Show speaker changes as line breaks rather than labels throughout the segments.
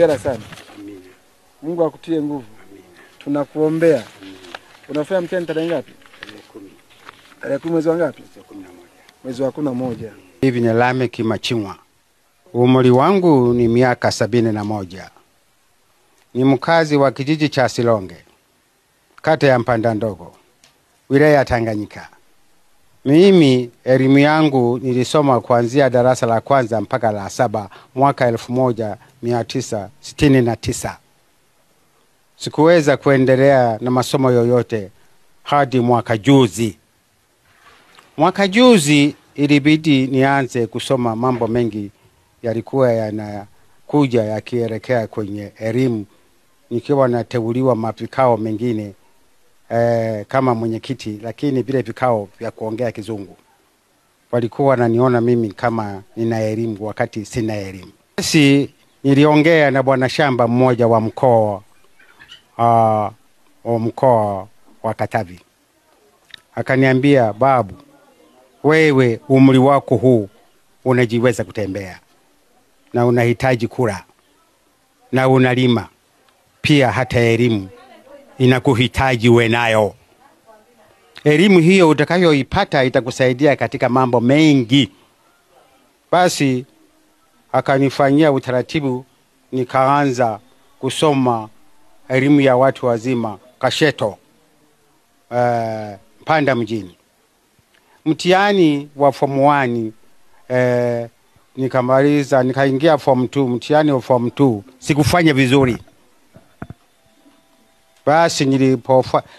Hongera sana.
Amina.
Mungu akutie nguvu.
Amina.
Tunakuombea.
Amina.
Unafanya mtihani tarehe ngapi?
Tarehe 10.
Tarehe 10 mwezi wa ngapi?
Mwezi wa 11.
Mwezi wa 11.
Hivi ni Lameck Machingwa. Umri wangu ni miaka 71. Ni mkazi wa kijiji cha Silonge, kata ya Mpanda Ndogo, wilaya ya Tanganyika. Mimi elimu yangu nilisoma kuanzia darasa la kwanza mpaka la 7 mwaka 1969. Sikuweza kuendelea na masomo yoyote hadi mwaka juzi. Mwaka juzi ilibidi nianze kusoma, mambo mengi yalikuwa yanakuja yakielekea kwenye elimu, nikiwa nateuliwa mavikao mengine kama mwenyekiti, lakini vile vikao vya kuongea Kizungu walikuwa wananiona mimi kama nina elimu wakati sina elimu. Basi niliongea na bwana shamba mmoja wa mkoa wa Katavi. Akaniambia, babu, wewe umri wako huu unajiweza kutembea na unahitaji kula na unalima pia, hata elimu inakuhitaji uwe nayo. Elimu hiyo utakayoipata itakusaidia katika mambo mengi. Basi akanifanyia utaratibu, nikaanza kusoma elimu ya watu wazima Kasheto, Mpanda mjini. Mtihani wa form 1 nikamaliza, nikaingia form 2. Mtihani wa form 2 sikufanya vizuri. Basi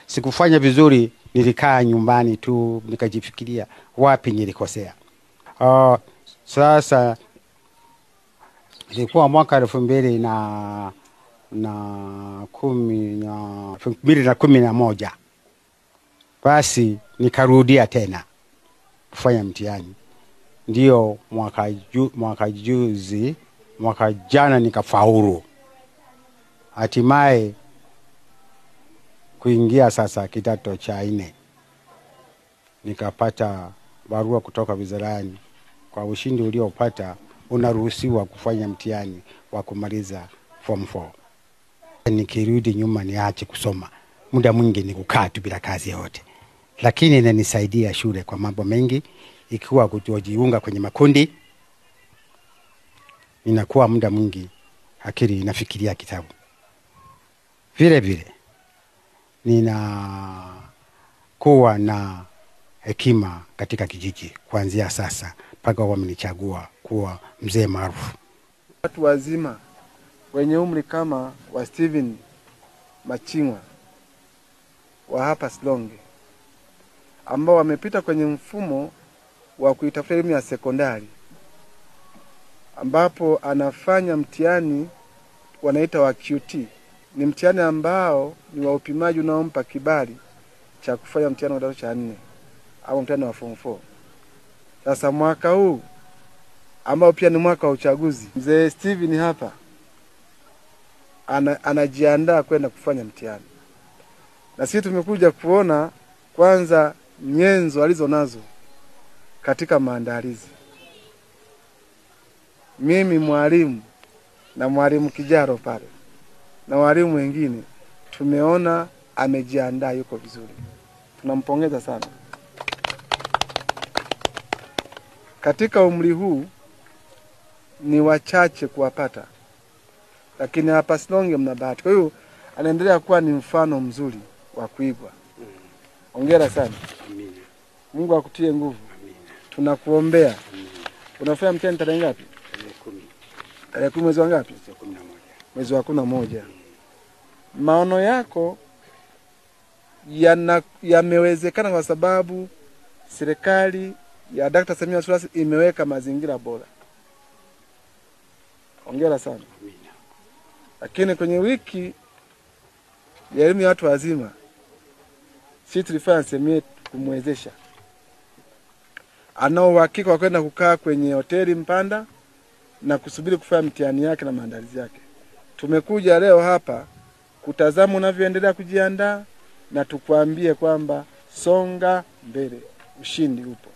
sikufanya vizuri, nilikaa nyumbani tu nikajifikiria wapi nilikosea. Sasa ilikuwa mwaka 2011. Basi nikarudia tena kufanya mtihani. Ndio mwaka jana nikafaulu. Hatimaye kuingia sasa kidato cha 4. Nikapata barua kutoka wizarani, kwa ushindi uliopata unaruhusiwa kufanya mtihani wa kumaliza form 4. Nikirudi nyuma niache kusoma, muda mwingi ni kukaa tu bila kazi yote. Lakini inanisaidia shule kwa mambo mengi, ikiwa kujiunga kwenye makundi, inakuwa muda mwingi akili inafikiria kitabu. Vile vile ninakuwa na hekima katika kijiji kuanzia sasa mpaka wamenichagua kuwa mzee maarufu.
Watu wazima wenye umri kama wa Steven Machingwa wa hapa Silonge, ambao wamepita kwenye mfumo wa kuitafuta elimu ya sekondari, ambapo anafanya mtihani wanaita wa QT. Ni mtihani ambao ni wa upimaji unaompa kibali cha kufanya mtihani wa kidato cha 4 au mtihani wa form 4. Sasa mwaka huu ambao pia ni mwaka wa uchaguzi, mzee Steven hapa anajiandaa kwenda kufanya mtihani. Na sisi tumekuja kuona kwanza nyenzo alizo nazo katika maandalizi. Mimi mwalimu na mwalimu Kijaro pale na walimu wengine tumeona amejiandaa, yuko vizuri. Tunampongeza sana. Katika umri huu ni wachache kuwapata, lakini hapa Silonge mna bahati. Kwa hiyo anaendelea kuwa ni mfano mzuri wa kuigwa. Hongera sana.
Amina.
Mungu akutie nguvu.
Amina.
Tunakuombea.
Amina.
Unafanya mtihani tarehe ngapi?
Tarehe 10.
Tarehe 10 mwezi wa ngapi?
Mwezi wa 11.
Mwezi wa 11. Maono yako yamewezekana kwa sababu serikali ya Dr. Samia Suluhu Hassan imeweka mazingira bora. Hongera sana.
Amina.
Lakini kwenye wiki ya elimu ya watu wazima, sisi tulifanya semina kumwezesha. Anao uhakika wa kwenda kukaa kwenye hoteli Mpanda na kusubiri kufanya mtihani yake na maandalizi yake. Tumekuja leo hapa kutazama unavyoendelea kujiandaa na tukwambie kwamba songa mbele, ushindi upo.